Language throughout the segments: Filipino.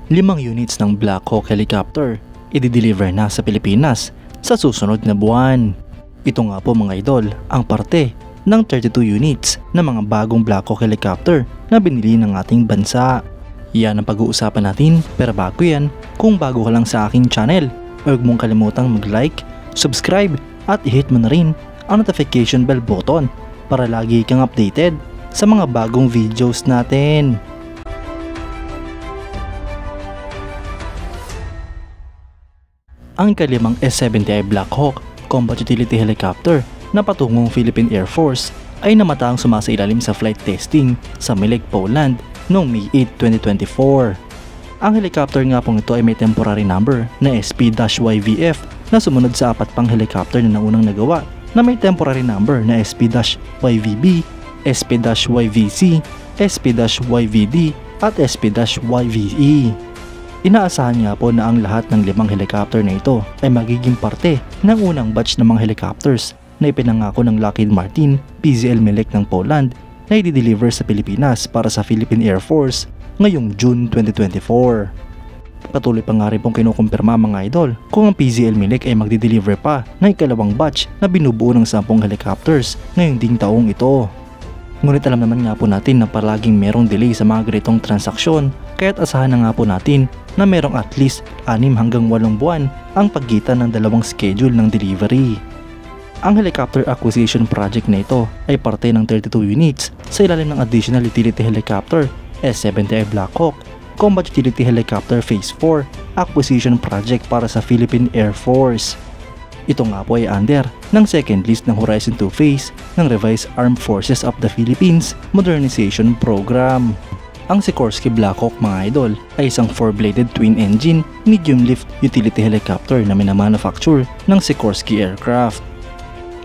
5 units ng Black Hawk helicopter i-deliver na sa Pilipinas sa susunod na buwan. Ito nga po mga idol ang parte ng 32 units na mga bagong Black Hawk helicopter na binili ng ating bansa. Yan ang pag-uusapan natin, pero bago yan, kung bago ka lang sa aking channel, huwag mong kalimutang mag-like, subscribe at i-hit mo na rin ang notification bell button para lagi kang updated sa mga bagong videos natin. Ang ikalimang S-70i Black Hawk Combat Utility Helicopter na patungong Philippine Air Force ay namataang sumasailalim sa flight testing sa Mielec, Poland noong May 8, 2024. Ang helicopter nga pong ito ay may temporary number na SP-YVF na sumunod sa 4 pang helicopter na naunang nagawa na may temporary number na SP-YVB, SP-YVC, SP-YVD at SP-YVE. Inaasahan nga po na ang lahat ng 5 helicopter na ito ay magiging parte ng unang batch ng mga helicopters na ipinangako ng Lockheed Martin, PZL Mielec ng Poland na i-deliver sa Pilipinas para sa Philippine Air Force ngayong June 2024. Patuloy pa nga rin pong kinukumpirma mga idol kung ang PZL Mielec ay magdi-deliver pa ng ikalawang batch na binubuo ng 10 helicopters ngayong ding taong ito. Ngunit alam naman nga po natin na palaging merong delay sa mga ganitong transaksyon, kaya't asahan na nga po natin na merong at least 6 hanggang 8 buwan ang pagitan ng dalawang schedule ng delivery. Ang helicopter acquisition project na ito ay parte ng 32 units sa ilalim ng Additional Utility Helicopter S-70i Black Hawk Combat Utility Helicopter Phase 4 Acquisition Project para sa Philippine Air Force. Ito nga po ay under ng second list ng Horizon 2 phase ng Revised Armed Forces of the Philippines Modernization Program. Ang Sikorsky Black Hawk mga idol ay isang 4-bladed twin-engine medium-lift utility helicopter na minamanufacture ng Sikorsky Aircraft.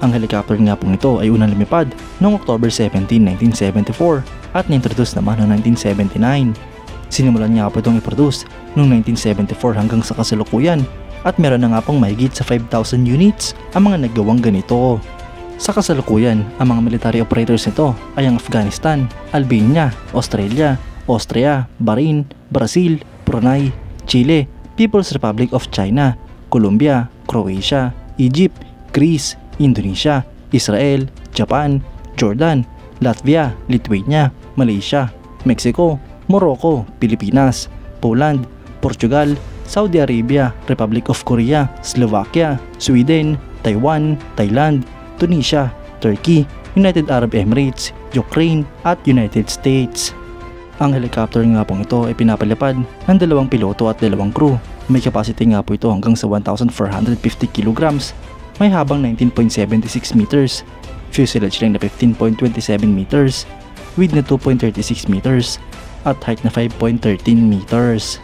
Ang helicopter nga pong ito ay unang lumipad noong October 17, 1974 at na-introduce naman noong 1979. Sinimulan nga po itong i-produce noong 1974 hanggang sa kasalukuyan at meron na nga pong mahigit sa 5,000 units ang mga naggawang ganito. Sa kasalukuyan, ang mga military operators nito ay ang Afghanistan, Albania, Australia, Austria, Bahrain, Brazil, Brunei, Chile, People's Republic of China, Colombia, Croatia, Egypt, Greece, Indonesia, Israel, Japan, Jordan, Latvia, Lithuania, Malaysia, Mexico, Morocco, Pilipinas, Poland, Portugal, Saudi Arabia, Republic of Korea, Slovakia, Sweden, Taiwan, Thailand, Tunisia, Turkey, United Arab Emirates, Ukraine at United States. Ang helicopter nga pong ito ay pinapalipad ng 2 piloto at 2 crew. May capacity nga po ito hanggang sa 1,450 kilograms, may habang 19.76 meters, fuselage length na 15.27 meters, width na 2.36 meters, at height na 5.13 meters.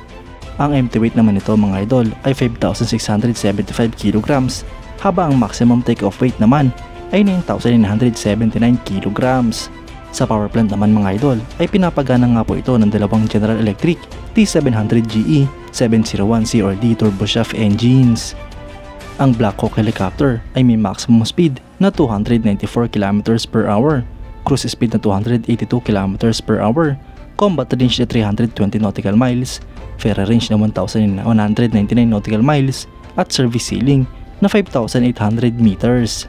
Ang empty weight naman nito mga idol ay 5,675 kilograms, habang ang maximum take-off weight naman ay 9,979 kilograms. Sa power plant naman mga idol ay pinapagana nga po ito ng 2 General Electric T700GE 701CRD turboshaft engines. Ang Black Hawk helicopter ay may maximum speed na 294 km per hour, cruise speed na 282 km per hour, combat range na 320 nautical miles, ferry range na 1,199 nautical miles, at service ceiling na 5,800 meters.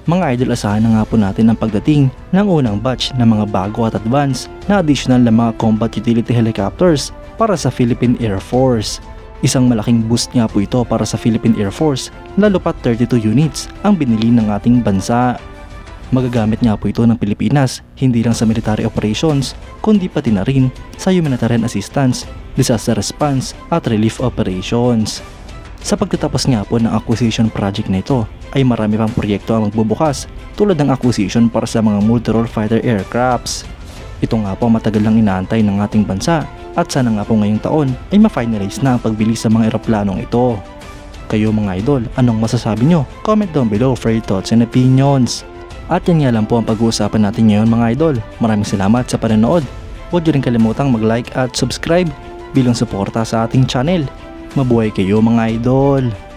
Mga idol, asahan na nga po natin ang pagdating ng unang batch ng mga bago at advance na additional na mga combat utility helicopters para sa Philippine Air Force. Isang malaking boost nga po ito para sa Philippine Air Force, lalo pat 32 units ang binili ng ating bansa. Magagamit nga po ito ng Pilipinas hindi lang sa military operations kundi pati na rin sa humanitarian assistance, disaster response at relief operations. Sa pagtatapos nga po ng acquisition project na ito ay marami pang proyekto ang magbubukas tulad ng acquisition para sa mga multi-role fighter aircrafts. Ito nga po matagal lang inaantay ng ating bansa at sana nga po ngayong taon ay ma-finalize na ang pagbili sa mga eroplanong ito. Kayo mga idol, anong masasabi nyo? Comment down below for your thoughts and opinions. At yan nga lang po ang pag-uusapan natin ngayon mga idol. Maraming salamat sa panonood. Huwag nyo rin kalimutang mag-like at subscribe bilang suporta sa ating channel. Mabuhay kayo mga idol!